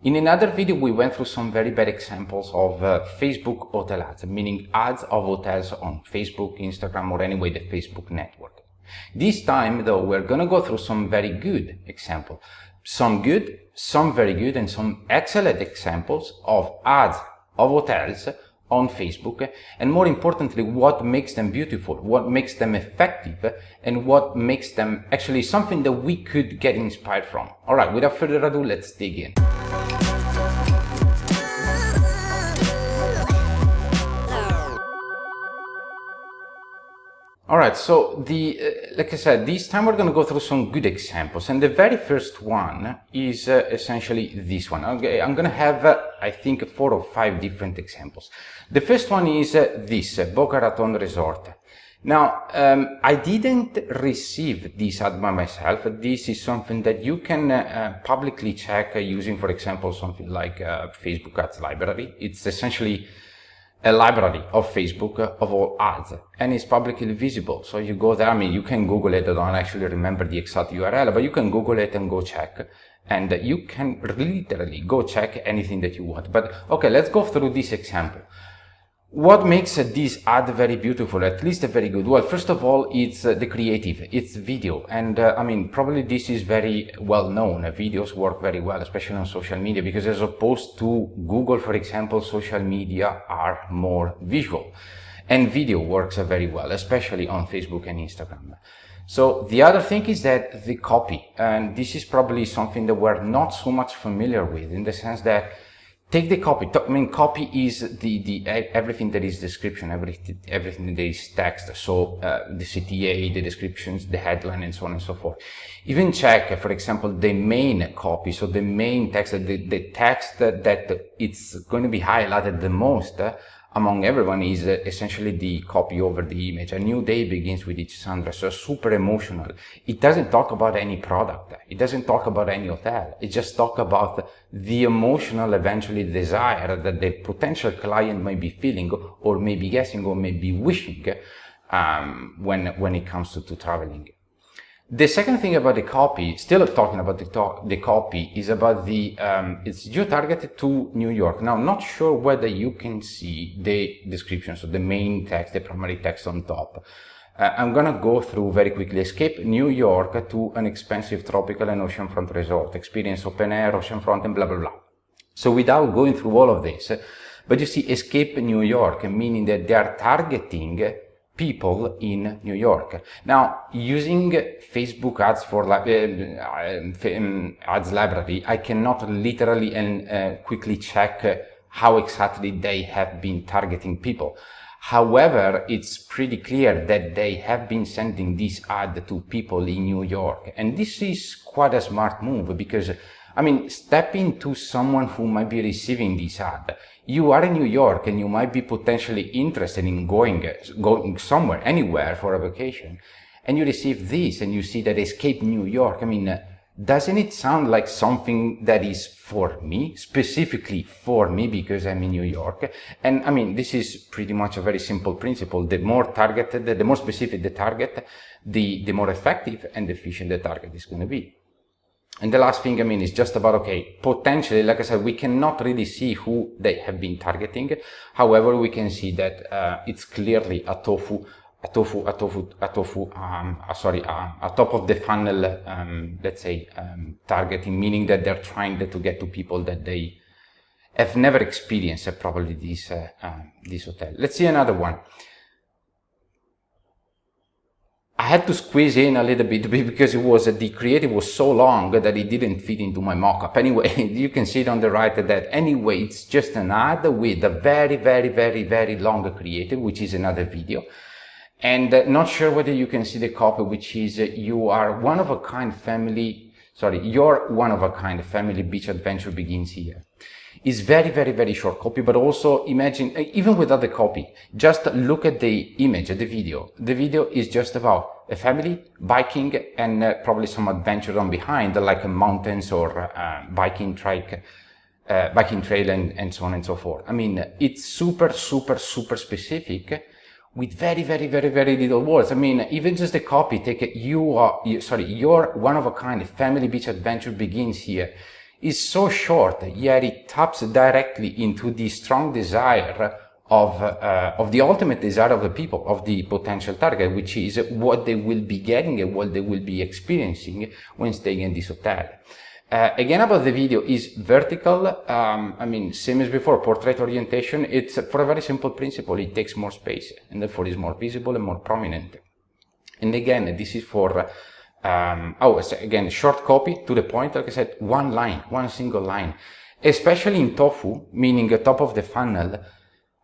In another video, we went through some very bad examples of Facebook hotel ads, meaning ads of hotels on Facebook, Instagram, or anyway the Facebook network. This time, though, we're gonna go through some very good examples. Some good, some very good, and some excellent examples of ads of hotels on Facebook, and more importantly, what makes them beautiful, what makes them effective, and what makes them actually something that we could get inspired from. All right, without further ado, let's dig in. All right, so like I said, this time we're going to go through some good examples, and the very first one is essentially this one. Okay, I'm going to have, I think, 4 or 5 different examples. The first one is this, Boca Raton Resort. Now, I didn't receive this ad by myself. This is something that you can publicly check using, for example, something like Facebook Ads Library. It's essentially a library of Facebook of all ads, and it's publicly visible. So you go there, I mean, you can Google it. I don't actually remember the exact URL, but you can Google it and go check, and you can literally go check anything that you want. But okay, let's go through this example. What makes this ad very beautiful, at least very good? Well, first of all, it's the creative, it's video. And I mean, probably this is very well known. Videos work very well, especially on social media, because as opposed to Google, for example, social media are more visual. And video works very well, especially on Facebook and Instagram. So the other thing is that the copy, and this is probably something that we're not so much familiar with, in the sense that take the copy. I mean, copy is the everything that is description, everything that is text. So the CTA, the descriptions, the headline, and so on and so forth. Even check, for example, the main copy. So the main text, the text that it's going to be highlighted the most among everyone is essentially the copy over the image. A new day begins with each sunrise. So super emotional. It doesn't talk about any product. It doesn't talk about any hotel. It just talks about the emotional, eventually, desire that the potential client may be feeling, or maybe guessing, or maybe wishing when it comes to traveling. The second thing about the copy, still talking about the copy, is about it's geo-targeted to New York. Now, I'm not sure whether you can see the description, so the main text, the primary text on top. I'm gonna go through very quickly. Escape New York to an expensive tropical and oceanfront resort. Experience open air, oceanfront, and blah, blah, blah. So without going through all of this, but you see, Escape New York, meaning that they are targeting people in New York. Now, using Facebook ads for ads library, I cannot literally and quickly check how exactly they have been targeting people. However, it's pretty clear that they have been sending this ad to people in New York. And this is quite a smart move, because I mean, step into someone who might be receiving this ad. You are in New York and you might be potentially interested in going somewhere, anywhere for a vacation. And you receive this and you see that Escape New York. I mean, doesn't it sound like something that is for me, specifically for me, because I'm in New York? And I mean, this is pretty much a very simple principle. The more targeted, the more specific the target, the more effective and efficient the target is going to be. And the last thing, I mean, is just about, okay, potentially, like I said, we cannot really see who they have been targeting. However, we can see that it's clearly a top of the funnel, let's say, targeting, meaning that they're trying to get to people that they have never experienced probably this hotel. Let's see another one. I had to squeeze in a little bit because the creative was so long that it didn't fit into my mock-up. Anyway, you can see it on the right that anyway, it's just an ad with a very, very, very, very long creative, which is another video. And not sure whether you can see the copy, which is your one of a kind family beach adventure begins here. It's very, very, very short copy, but also imagine, even without the copy, just look at the image, the video. The video is just about a family biking and probably some adventure on behind, like mountains or biking trail and so on and so forth. I mean, it's super, super, super specific with very, very, very, very little words. I mean, even just the copy, take it, your one of a kind family beach adventure begins here. is so short, yet it taps directly into the strong desire of the ultimate desire of the people, of the potential target, which is what they will be getting and what they will be experiencing when staying in this hotel. Again, about the video is vertical. I mean, same as before, portrait orientation. It's for a very simple principle. It takes more space and therefore is more visible and more prominent. And again, this is for, again, short copy to the point. Like I said, one line, one single line, especially in tofu, meaning top of the funnel.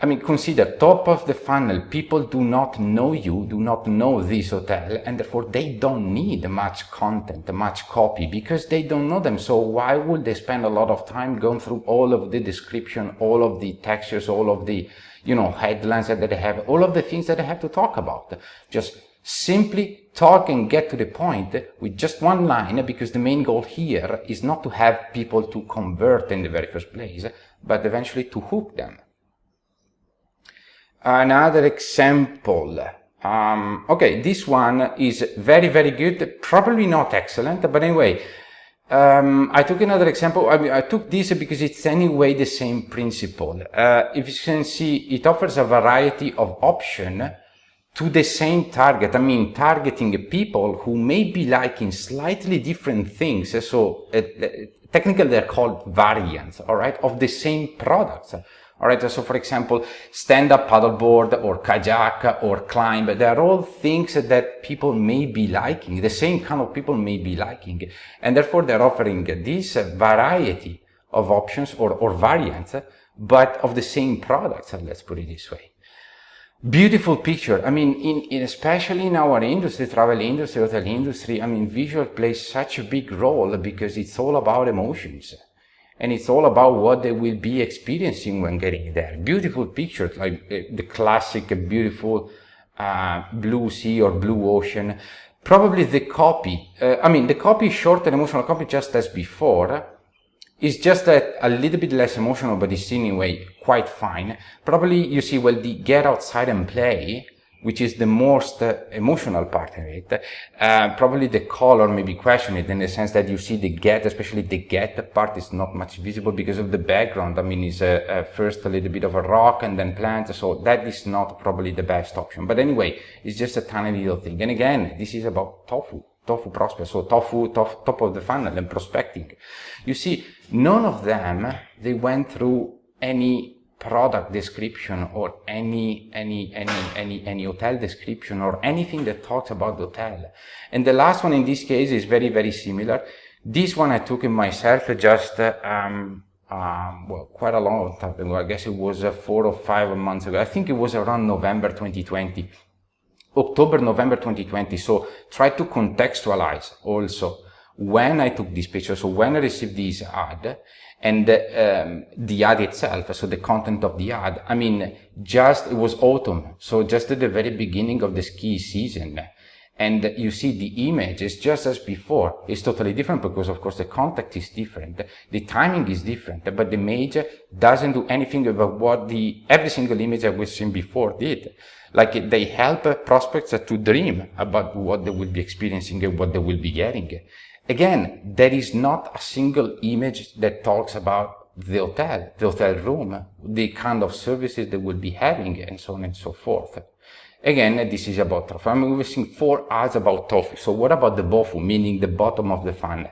I mean, consider top of the funnel, people do not know you, do not know this hotel, and therefore they don't need much content, much copy, because they don't know them. So why would they spend a lot of time going through all of the description, all of the textures, all of the, headlines that they have, all of the things that they have to talk about? Just simply talk and get to the point with just one line, because the main goal here is not to have people to convert in the very first place, but eventually to hook them. Another example. Okay, this one is very, very good. Probably not excellent, but anyway, I took another example. I took this because it's anyway the same principle. If you can see, it offers a variety of options to the same target. I mean, targeting people who may be liking slightly different things. So technically they're called variants, all right, of the same products. All right, so for example, stand-up paddleboard or kayak or climb, they're all things that people may be liking, the same kind of people may be liking. And therefore they're offering this variety of options or variants, but of the same products, let's put it this way. Beautiful picture. I mean, especially in our industry, travel industry, hotel industry, I mean, visual plays such a big role because it's all about emotions. And it's all about what they will be experiencing when getting there. Beautiful pictures, like the classic beautiful blue sea or blue ocean. Probably the copy. The copy is short and emotional copy just as before. It's just that a little bit less emotional, but it's anyway quite fine. Probably you see, well, the get outside and play, which is the most emotional part of it, probably the color may be questioned in the sense that you see the get, especially the get part is not much visible because of the background. I mean, it's first a little bit of a rock and then plants, so that is not probably the best option. But anyway, it's just a tiny little thing. And again, this is about tofu prospects, so top of the funnel and prospecting. You see, none of them, they went through any product description or any hotel description or anything that talks about the hotel. And the last one in this case is very, very similar. This one I took in myself just quite a long time ago. I guess it was 4 or 5 months ago. I think it was around November 2020, October, November 2020. So try to contextualize also when I took this picture. So when I received this ad, and the ad itself, so the content of the ad, I mean, it was autumn, so just at the very beginning of the ski season. And you see the image is just as before. It's totally different because, of course, the context is different. The timing is different, but the image doesn't do anything about what every single image I was seen before did. Like, they help prospects to dream about what they will be experiencing and what they will be getting. Again, there is not a single image that talks about the hotel room, the kind of services they will be having, and so on and so forth. Again, this is about tofu. I'm using 4 ads about tofu. So what about the bofu, meaning the bottom of the funnel?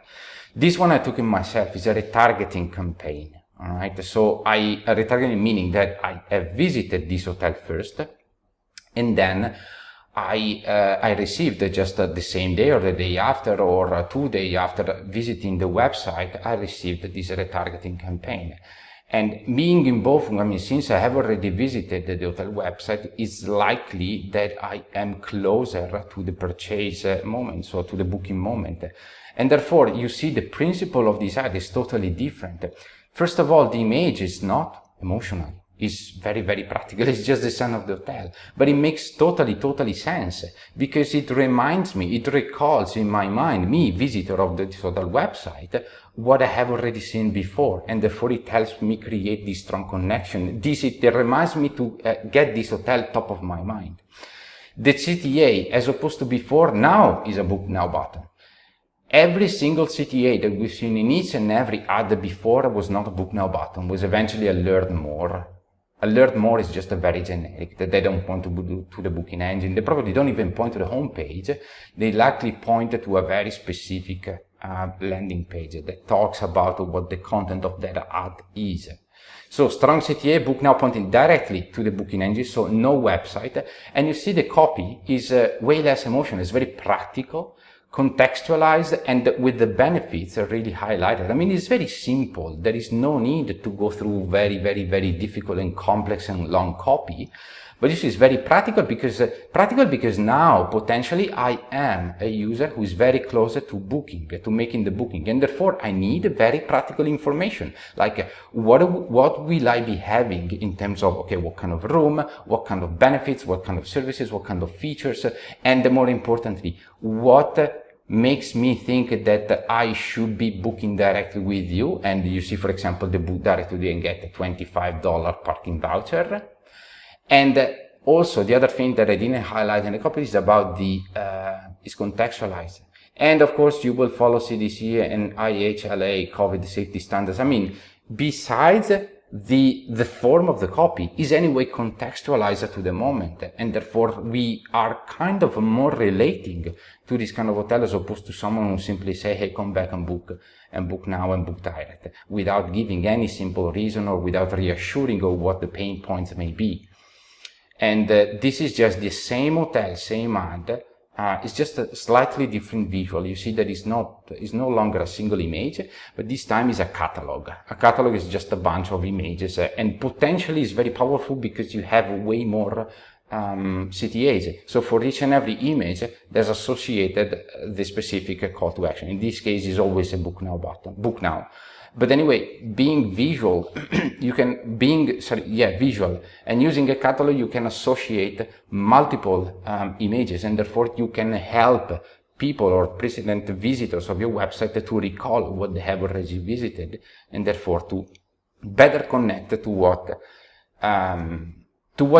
This one I took in myself is a retargeting campaign. All right. So retargeting meaning that I have visited this hotel first, and then I received just the same day or the day after or 2 days after visiting the website, I received this retargeting campaign. And being in both, I mean, since I have already visited the hotel website, it's likely that I am closer to the purchase moment, so to the booking moment. And therefore, you see the principle of this ad is totally different. First of all, the image is not emotional. It's very, very practical. It's just the sign of the hotel. But it makes totally sense because it reminds me, it recalls in my mind, me, visitor of the hotel website, what I have already seen before. And therefore it helps me create this strong connection. It reminds me to get this hotel top of my mind. The CTA, as opposed to before, now is a book now button. every single CTA that we've seen in each and every ad before was not a Book Now button, was eventually a Learn More. A Learn More is just a very generic, that they don't point to the booking engine. They probably don't even point to the home page. They likely point to a very specific landing page that talks about what the content of that ad is. So strong CTA, Book Now pointing directly to the booking engine, so no website. And you see the copy is way less emotional. It's very practical, contextualized, and with the benefits really highlighted. I mean, it's very simple. There is no need to go through very, very, very difficult and complex and long copy. But this is very practical because now potentially I am a user who is very close to booking, to making the booking, and therefore I need very practical information, like what will I be having in terms of, okay, what kind of room, what kind of benefits, what kind of services, what kind of features, and more importantly, what makes me think that I should be booking directly with you. And you see, for example, the book directly and get a $25 parking voucher. And also the other thing that I didn't highlight in the copy is about is contextualized. And of course you will follow CDC and IHLA COVID safety standards. I mean, besides the form of the copy is anyway contextualized to the moment, and therefore we are kind of more relating to this kind of hotel as opposed to someone who simply say, hey, come back and book now and book direct, without giving any simple reason or without reassuring of what the pain points may be. And this is just the same hotel, same ad. It's just a slightly different visual. You see that it's no longer a single image, but this time is a catalog. A catalog is just a bunch of images, and potentially is very powerful because you have way more CTAs. So for each and every image, there's associated the specific call to action. In this case, is always a Book Now button. Book Now. But anyway, being visual, visual, and using a catalog, you can associate multiple images, and therefore you can help people or precedent visitors of your website to recall what they have already visited, and therefore to better connect to what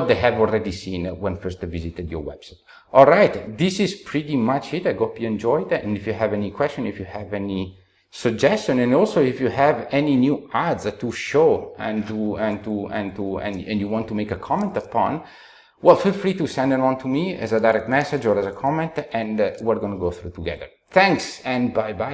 they have already seen when first visited your website. All right, this is pretty much it. I hope you enjoyed it, and if you have any question, if you have any suggestion, and also if you have any new ads to show and you want to make a comment upon, well, feel free to send it on to me as a direct message or as a comment, and we're going to go through together. Thanks, and bye bye.